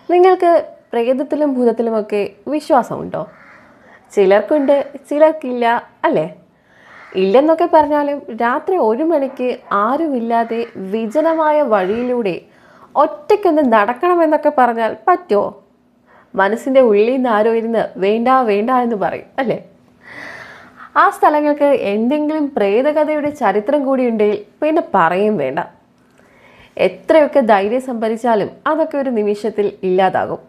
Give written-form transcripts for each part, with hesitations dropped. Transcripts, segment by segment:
നിങ്ങൾക്ക് പ്രേതത്തിലും ഭൂതത്തിലുമൊക്കെ വിശ്വാസമുണ്ടോ? ചിലർക്കുണ്ട്, ചിലർക്കില്ല, അല്ലേ? ഇല്ലെന്നൊക്കെ പറഞ്ഞാലും രാത്രി 1 മണിക്ക് ആരുമില്ലാതെ വിജനമായ വഴിയിലൂടെ ഒറ്റയ്ക്കൊന്ന് നടക്കണമെന്നൊക്കെ പറഞ്ഞാൽ പറ്റുമോ? മനസ്സിൻ്റെ ഉള്ളിൽ നിന്ന് ആരോ ഇരുന്ന് വേണ്ട വേണ്ട എന്ന് പറയും, അല്ലേ? ആ സ്ഥലങ്ങൾക്ക് എന്തെങ്കിലും പ്രേതകഥയുടെ ചരിത്രം കൂടി ഉണ്ടെങ്കിൽ പിന്നെ പറയും വേണ്ട. എത്രയൊക്കെ ധൈര്യം സംഭരിച്ചാലും അതൊക്കെ ഒരു നിമിഷത്തിൽ ഇല്ലാതാകും.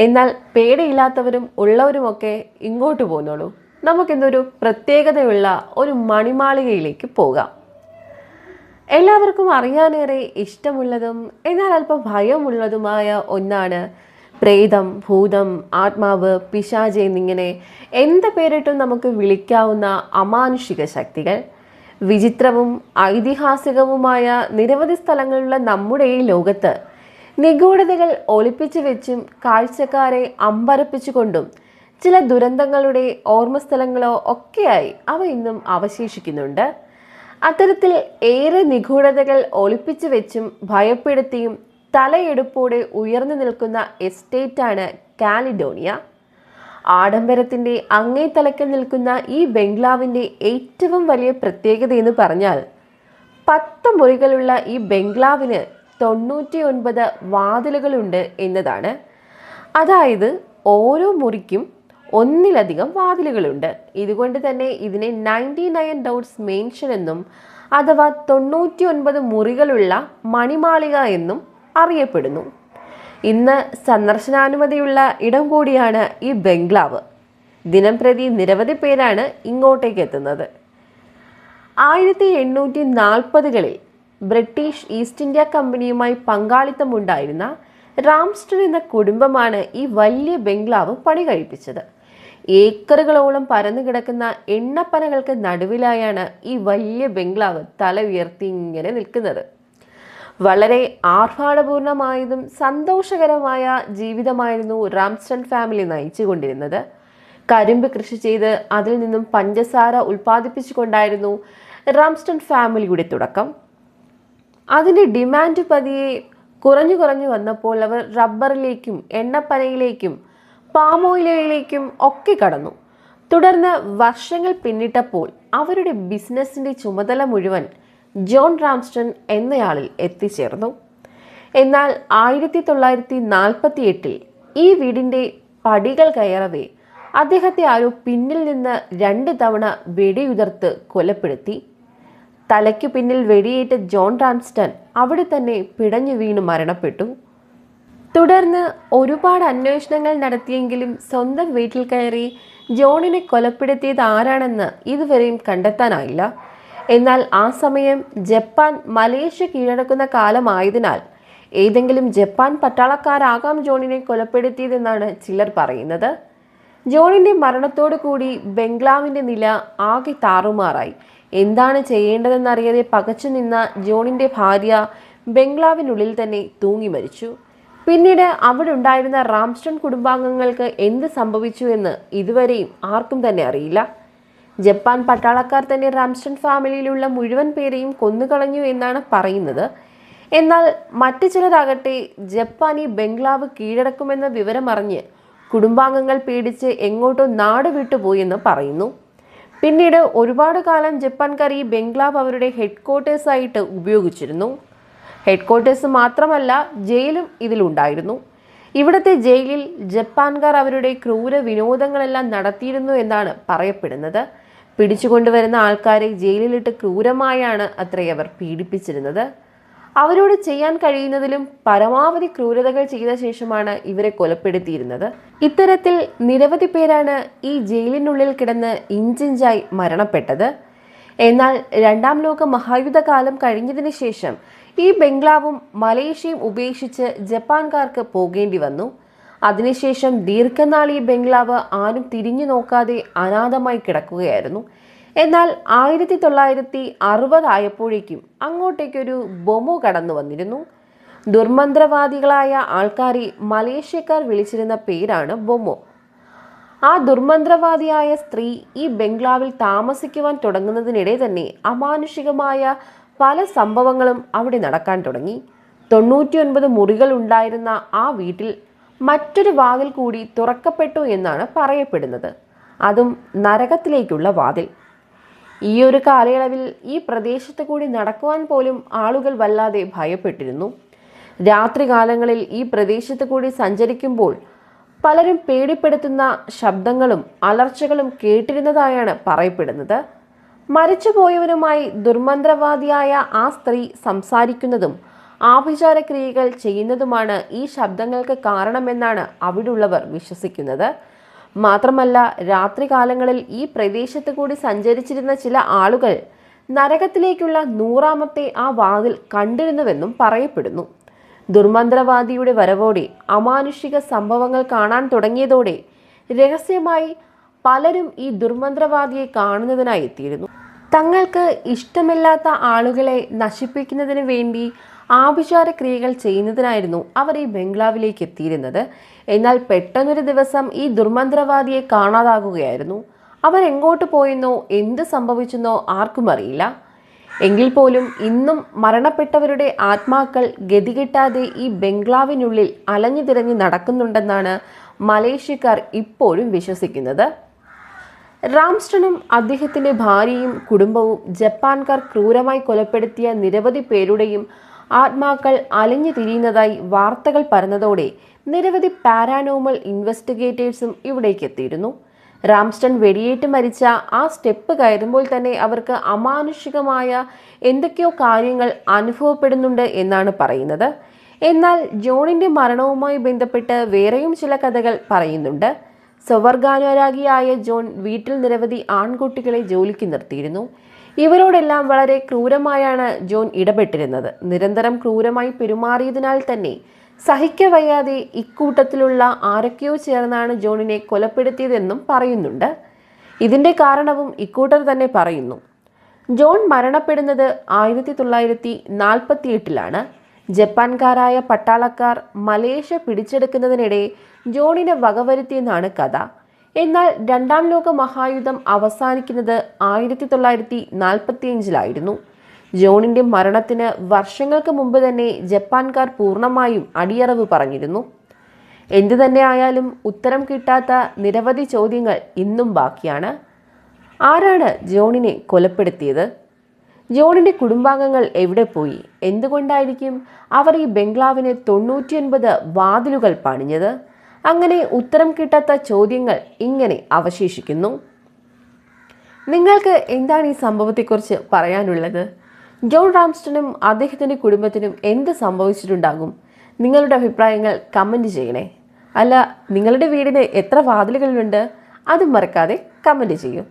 എന്നാൽ പേടിയില്ലാത്തവരും ഉള്ളവരുമൊക്കെ ഇങ്ങോട്ട് പോന്നോളൂ. നമുക്കിന്നൊരു പ്രത്യേകതയുള്ള ഒരു മണിമാളികയിലേക്ക് പോകാം. എല്ലാവർക്കും അറിയാനേറെ ഇഷ്ടമുള്ളതും എന്നാൽ അല്പം ഭയമുള്ളതുമായ ഒന്നാണ് പ്രേതം, ഭൂതം, ആത്മാവ്, പിശാച് എന്നിങ്ങനെ എന്ത് പേരിട്ടും നമുക്ക് വിളിക്കാവുന്ന അമാനുഷിക ശക്തികൾ. വിചിത്രവും ഐതിഹാസികവുമായ നിരവധി സ്ഥലങ്ങളുള്ള നമ്മുടെ ഈ ലോകത്ത് നിഗൂഢതകൾ ഒളിപ്പിച്ചു വെച്ചും കാഴ്ചക്കാരെ അമ്പരപ്പിച്ചുകൊണ്ടും ചില ദുരന്തങ്ങളുടെ ഓർമ്മസ്ഥലങ്ങളോ ഒക്കെയായി അവ ഇന്നും അവശേഷിക്കുന്നുണ്ട്. അത്തരത്തിൽ ഏറെ നിഗൂഢതകൾ ഒളിപ്പിച്ചു വെച്ചും ഭയപ്പെടുത്തിയും തലയെടുപ്പോടെ ഉയർന്നു നിൽക്കുന്ന എസ്റ്റേറ്റാണ് കാലിഡോണിയ. ആഡംബരത്തിൻ്റെ അങ്ങേ തലയ്ക്ക് നിൽക്കുന്ന ഈ ബംഗ്ലാവിൻ്റെ ഏറ്റവും വലിയ പ്രത്യേകത എന്ന് പറഞ്ഞാൽ 10 മുറികളുള്ള ഈ ബംഗ്ലാവിന് 99 വാതിലുകളുണ്ട് എന്നതാണ്. അതായത് ഓരോ മുറിക്കും ഒന്നിലധികം വാതിലുകളുണ്ട്. ഇതുകൊണ്ട് തന്നെ ഇതിനെ 99 ഡോർസ് മേൻഷൻ എന്നും അഥവാ 99 മുറികളുള്ള മണിമാളിക എന്നും അറിയപ്പെടുന്നു. ഇന്ന് സന്ദർശനാനുമതിയുള്ള ഇടം കൂടിയാണ് ഈ ബംഗ്ലാവ്. ദിനം പ്രതി നിരവധി പേരാണ് ഇങ്ങോട്ടേക്ക് എത്തുന്നത്. 1840കളിൽ ബ്രിട്ടീഷ് ഈസ്റ്റ് ഇന്ത്യ കമ്പനിയുമായി പങ്കാളിത്തമുണ്ടായിരുന്ന റാംസ്റ്റൺ എന്ന കുടുംബമാണ് ഈ വലിയ ബംഗ്ലാവ് പണി കഴിപ്പിച്ചത്. ഏക്കറുകളോളം പരന്നു കിടക്കുന്ന എണ്ണപ്പനകൾക്ക് നടുവിലായാണ് ഈ വലിയ ബംഗ്ലാവ് തല ഉയർത്തി ഇങ്ങനെ നിൽക്കുന്നത്. വളരെ ആർഭാടപൂർണമായതും സന്തോഷകരമായ ജീവിതമായിരുന്നു റാംസ്റ്റൺ ഫാമിലി നയിച്ചുകൊണ്ടിരുന്നത്. കരിമ്പ് കൃഷി ചെയ്ത് അതിൽ നിന്നും പഞ്ചസാര ഉൽപ്പാദിപ്പിച്ചുകൊണ്ടായിരുന്നു റാംസ്റ്റൺ ഫാമിലിയുടെ തുടക്കം. അതിൻ്റെ ഡിമാൻഡ് പതിയെ കുറഞ്ഞു വന്നപ്പോൾ അവർ റബ്ബറിലേക്കും എണ്ണപ്പനയിലേക്കും പാം ഓയിലിലേക്കും ഒക്കെ കടന്നു. തുടർന്ന് വർഷങ്ങൾ പിന്നിട്ടപ്പോൾ അവരുടെ ബിസിനസ്സിൻ്റെ ചുമതല മുഴുവൻ ജോൺ റാംസ്റ്റൺ എന്നയാളിൽ എത്തിച്ചേർന്നു. എന്നാൽ 1948 ഈ വീടിൻ്റെ പടികൾ കയറവേ അദ്ദേഹത്തെ ആരോ പിന്നിൽ നിന്ന് 2 തവണ വെടിയുതിർത്ത് കൊലപ്പെടുത്തി. തലയ്ക്കു പിന്നിൽ വെടിയേറ്റ ജോൺ റാംസ്റ്റൺ അവിടെ തന്നെ പിടഞ്ഞു വീണ് മരണപ്പെട്ടു. തുടർന്ന് ഒരുപാട് അന്വേഷണങ്ങൾ നടത്തിയെങ്കിലും സ്വന്തം വീട്ടിൽ കയറി ജോണിനെ കൊലപ്പെടുത്തിയത് ആരാണെന്ന് ഇതുവരെയും കണ്ടെത്താനായില്ല. എന്നാൽ ആ സമയം ജപ്പാൻ മലേഷ്യ കീഴടക്കുന്ന കാലമായതിനാൽ ഏതെങ്കിലും ജപ്പാൻ പട്ടാളക്കാരാകാം ജോണിനെ കൊലപ്പെടുത്തിയതെന്നാണ് ചിലർ പറയുന്നത്. ജോണിൻ്റെ മരണത്തോടു കൂടി ബംഗ്ലാവിൻ്റെ നില ആകെ താറുമാറായി. എന്താണ് ചെയ്യേണ്ടതെന്നറിയാതെ പകച്ചു നിന്ന ജോണിൻ്റെ ഭാര്യ ബംഗ്ലാവിനുള്ളിൽ തന്നെ തൂങ്ങി മരിച്ചു. പിന്നീട് അവിടെ ഉണ്ടായിരുന്ന റാംസ്റ്റൺ കുടുംബാംഗങ്ങൾക്ക് എന്ത് സംഭവിച്ചു എന്ന് ഇതുവരെയും ആർക്കും തന്നെ അറിയില്ല. ജപ്പാൻ പട്ടാളക്കാർ തന്നെ റാംസ്റ്റൺ ഫാമിലിയിലുള്ള മുഴുവൻ പേരെയും കൊന്നുകളഞ്ഞു എന്നാണ് പറയുന്നത്. എന്നാൽ മറ്റു ചിലരാകട്ടെ ജപ്പാൻ ഈ ബംഗ്ലാവ് കീഴടക്കുമെന്ന വിവരമറിഞ്ഞ് കുടുംബാംഗങ്ങൾ പേടിച്ച് എങ്ങോട്ടോ നാട് വിട്ടുപോയെന്ന് പറയുന്നു. പിന്നീട് ഒരുപാട് കാലം ജപ്പാൻകാർ ഈ ബംഗ്ലാവ് അവരുടെ ഹെഡ്ക്വാർട്ടേഴ്സായിട്ട് ഉപയോഗിച്ചിരുന്നു. ഹെഡ്ക്വാർട്ടേഴ്സ് മാത്രമല്ല, ജയിലും ഇതിലുണ്ടായിരുന്നു. ഇവിടുത്തെ ജയിലിൽ ജപ്പാൻകാർ അവരുടെ ക്രൂര വിനോദങ്ങളെല്ലാം നടത്തിയിരുന്നു എന്നാണ് പറയപ്പെടുന്നത്. പിടിച്ചുകൊണ്ടുവരുന്ന ആൾക്കാരെ ജയിലിലിട്ട് ക്രൂരമായാണ് അവർ പീഡിപ്പിച്ചിരുന്നത്. അവരോട് ചെയ്യാൻ കഴിയുന്നതിലും പരമാവധി ക്രൂരതകൾ ചെയ്ത ശേഷമാണ് ഇവരെ കൊലപ്പെടുത്തിയിരുന്നത്. ഇത്തരത്തിൽ നിരവധി പേരാണ് ഈ ജയിലിനുള്ളിൽ കിടന്ന് ഇഞ്ചിഞ്ചായി മരണപ്പെട്ടത്. എന്നാൽ 2ാം ലോക മഹായുദ്ധകാലം കഴിഞ്ഞതിന് ശേഷം ഈ ബംഗ്ലാവും മലേഷ്യയും ഉപേക്ഷിച്ച് ജപ്പാൻകാർക്ക് പോകേണ്ടി വന്നു. അതിനുശേഷം ദീർഘനാൾ ഈ ബംഗ്ലാവ് ആരും തിരിഞ്ഞു നോക്കാതെ അനാഥമായി കിടക്കുകയായിരുന്നു. എന്നാൽ 1960 ആയപ്പോഴേക്കും അങ്ങോട്ടേക്കൊരു ബൊമോ കടന്നു വന്നിരുന്നു. ദുർമന്ത്രവാദികളായ ആൾക്കാരെ മലേഷ്യക്കാർ വിളിച്ചിരുന്ന പേരാണ് ബൊമോ. ആ ദുർമന്ത്രവാദിയായ സ്ത്രീ ഈ ബംഗ്ലാവിൽ താമസിക്കുവാൻ തുടങ്ങുന്നതിനിടെ തന്നെ അമാനുഷികമായ പല സംഭവങ്ങളും അവിടെ നടക്കാൻ തുടങ്ങി. 99 മുറികൾ ഉണ്ടായിരുന്ന ആ വീട്ടിൽ മറ്റൊരു വാതിൽ കൂടി തുറക്കപ്പെട്ടു എന്നാണ് പറയപ്പെടുന്നത്. അതും നരകത്തിലേക്കുള്ള വാതിൽ. ഈ ഒരു കാലയളവിൽ ഈ പ്രദേശത്ത് കൂടി നടക്കുവാൻ പോലും ആളുകൾ വല്ലാതെ ഭയപ്പെട്ടിരുന്നു. രാത്രികാലങ്ങളിൽ ഈ പ്രദേശത്ത് കൂടി സഞ്ചരിക്കുമ്പോൾ പലരും പേടിപ്പെടുത്തുന്ന ശബ്ദങ്ങളും അലർച്ചകളും കേട്ടിരുന്നതായാണ് പറയപ്പെടുന്നത്. മരിച്ചുപോയവരുമായി ദുർമന്ത്രവാദിയായ ആ സ്ത്രീ സംസാരിക്കുന്നതും ആഭിചാരക്രിയകൾ ചെയ്യുന്നതുമാണ് ഈ ശബ്ദങ്ങൾക്ക് കാരണമെന്നാണ് അവിടുള്ളവർ വിശ്വസിക്കുന്നത്. മാത്രമല്ല, രാത്രികാലങ്ങളിൽ ഈ പ്രദേശത്ത് കൂടി സഞ്ചരിച്ചിരുന്ന ചില ആളുകൾ നരകത്തിലേക്കുള്ള 100ാമത്തെ ആ വാതിൽ കണ്ടിരുന്നുവെന്നും പറയപ്പെടുന്നു. ദുർമന്ത്രവാദിയുടെ വരവോടെ അമാനുഷിക സംഭവങ്ങൾ കാണാൻ തുടങ്ങിയതോടെ രഹസ്യമായി പലരും ഈ ദുർമന്ത്രവാദിയെ കാണുന്നതിനായി എത്തിയിരുന്നു. തങ്ങൾക്ക് ഇഷ്ടമില്ലാത്ത ആളുകളെ നശിപ്പിക്കുന്നതിന് വേണ്ടി ആഭിചാരക്രിയകൾ ചെയ്യുന്നതിനായിരുന്നു അവർ ഈ ബംഗ്ലാവിലേക്ക് എത്തിയിരുന്നത്. എന്നാൽ പെട്ടെന്നൊരു ദിവസം ഈ ദുർമന്ത്രവാദിയെ കാണാതാകുകയായിരുന്നു. അവർ എങ്ങോട്ട് പോയെന്നോ എന്ത് സംഭവിച്ചെന്നോ ആർക്കും അറിയില്ല. എങ്കിൽ പോലും ഇന്നും മരണപ്പെട്ടവരുടെ ആത്മാക്കൾ ഗതികിട്ടാതെ ഈ ബംഗ്ലാവിനുള്ളിൽ അലഞ്ഞു തിരഞ്ഞ് നടക്കുന്നുണ്ടെന്നാണ് മലേഷ്യക്കാർ ഇപ്പോഴും വിശ്വസിക്കുന്നത്. റാംസ്റ്റണും അദ്ദേഹത്തിൻ്റെ ഭാര്യയും കുടുംബവും ജപ്പാൻകാർ ക്രൂരമായി കൊലപ്പെടുത്തിയ നിരവധി പേരുടെയും ആത്മാക്കൾ അലഞ്ഞു തിരിയുന്നതായി വാർത്തകൾ പരന്നതോടെ നിരവധി പാരാനോമൽ ഇൻവെസ്റ്റിഗേറ്റേഴ്സും ഇവിടേക്ക് എത്തിയിരുന്നു. റാംസ്റ്റൺ വെടിയേറ്റ് മരിച്ച ആ സ്റ്റെപ്പ് കയറുമ്പോൾ തന്നെ അവർക്ക് അമാനുഷികമായ എന്തൊക്കെയോ കാര്യങ്ങൾ അനുഭവപ്പെടുന്നുണ്ട് എന്നാണ് പറയുന്നത്. എന്നാൽ ജോണിൻ്റെ മരണവുമായി ബന്ധപ്പെട്ട് വേറെയും ചില കഥകൾ പറയുന്നുണ്ട്. സ്വവർഗാനുരാഗിയായ ജോൺ വീട്ടിൽ നിരവധി ആൺകുട്ടികളെ ജോലിക്ക് നിർത്തിയിരുന്നു. ഇവരോടെല്ലാം വളരെ ക്രൂരമായാണ് ജോൺ ഇടപെട്ടിരുന്നത്. നിരന്തരം ക്രൂരമായി പെരുമാറിയതിനാൽ തന്നെ സഹിക്കവയ്യാതെ ഇക്കൂട്ടത്തിലുള്ള ആരൊക്കെയോ ചേർന്നാണ് ജോണിനെ കൊലപ്പെടുത്തിയതെന്നും പറയുന്നുണ്ട്. ഇതിൻ്റെ കാരണവും ഇക്കൂട്ടർ തന്നെ പറയുന്നു. ജോൺ മരണപ്പെടുന്നത് 1948 ജപ്പാൻകാരായ പട്ടാളക്കാർ മലേഷ്യ പിടിച്ചെടുക്കുന്നതിനിടെ ജോണിനെ വകവരുത്തിയെന്നാണ് കഥ. എന്നാൽ 2ാം ലോക മഹായുദ്ധം അവസാനിക്കുന്നത് 1945 ജോണിൻ്റെ മരണത്തിന് വർഷങ്ങൾക്ക് മുമ്പ് തന്നെ ജപ്പാൻകാർ പൂർണ്ണമായും അടിയറവ് പറഞ്ഞിരുന്നു. എന്തു തന്നെ ആയാലും ഉത്തരം കിട്ടാത്ത നിരവധി ചോദ്യങ്ങൾ ഇന്നും ബാക്കിയാണ്. ആരാണ് ജോണിനെ കൊലപ്പെടുത്തിയത്? ജോണിൻ്റെ കുടുംബാംഗങ്ങൾ എവിടെ പോയി? എന്തുകൊണ്ടായിരിക്കും അവർ ഈ ബംഗ്ലാവിന് 99 വാതിലുകൾ പണിഞ്ഞത്? അങ്ങനെ ഉത്തരം കിട്ടാത്ത ചോദ്യങ്ങൾ ഇങ്ങനെ അവശേഷിക്കുന്നു. നിങ്ങൾക്ക് എന്താണ് ഈ സംഭവത്തെക്കുറിച്ച് പറയാനുള്ളത്? ജോൺ റാംസ്റ്റണും അദ്ദേഹത്തിൻ്റെ കുടുംബത്തിനും എന്ത് സംഭവിച്ചിട്ടുണ്ടാകും? നിങ്ങളുടെ അഭിപ്രായങ്ങൾ കമൻറ്റ് ചെയ്യണേ. അല്ല, നിങ്ങളുടെ വീടിന് എത്ര വാതിലുകളുണ്ട്? അതും മറക്കാതെ കമൻറ്റ് ചെയ്യൂ.